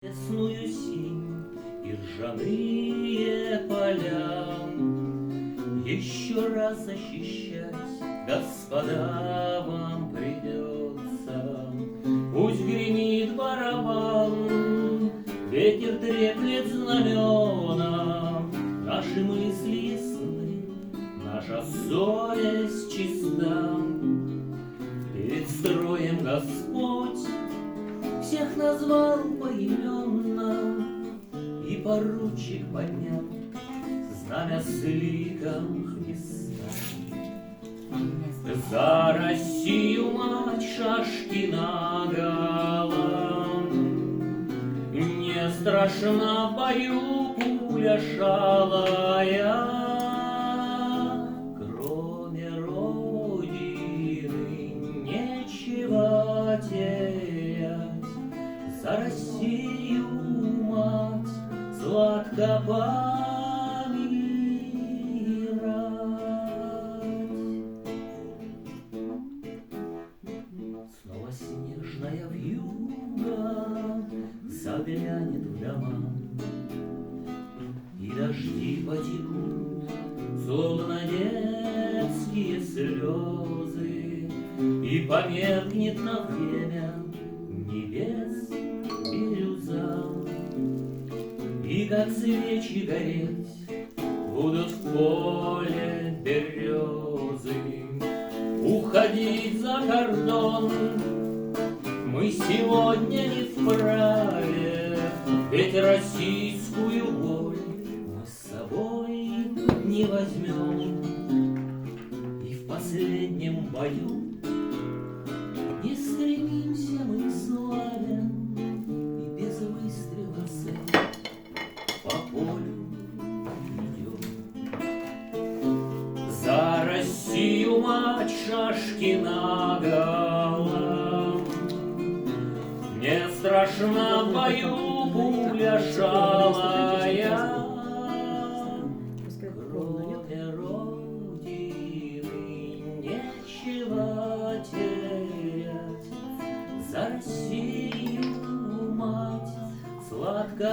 Ясную синь и ржаные поля еще раз защищать, господа, вам придется. Пусть гремит барабан, ветер треплет знамена, наши мысли ясны, наша совесть чиста. Перед строем Господь всех назвал поименно, и поручик поднял знамя с ликом Христа. За Россию, мать, шашки наголо, не страшна в бою пуля шалая, кроме Родины нечего терять. За Россию, мать, сладко помирать. Снова снежная вьюга заглянет в дома, и дожди потекут, словно детские слезы, и померкнет на время небес бирюза, и как свечи гореть будут в поле березы. Уходить за кордон мы сегодня не вправе, ведь российскую боль мы с собой не возьмем. И в последнем бою не стремимся мы к славе, и без выстрела цель по полю идем. За Россию, мать, шашки наголо, не страшна в бою пуля шалая, кроме Родины нечего терять. За Россию, мать, сладко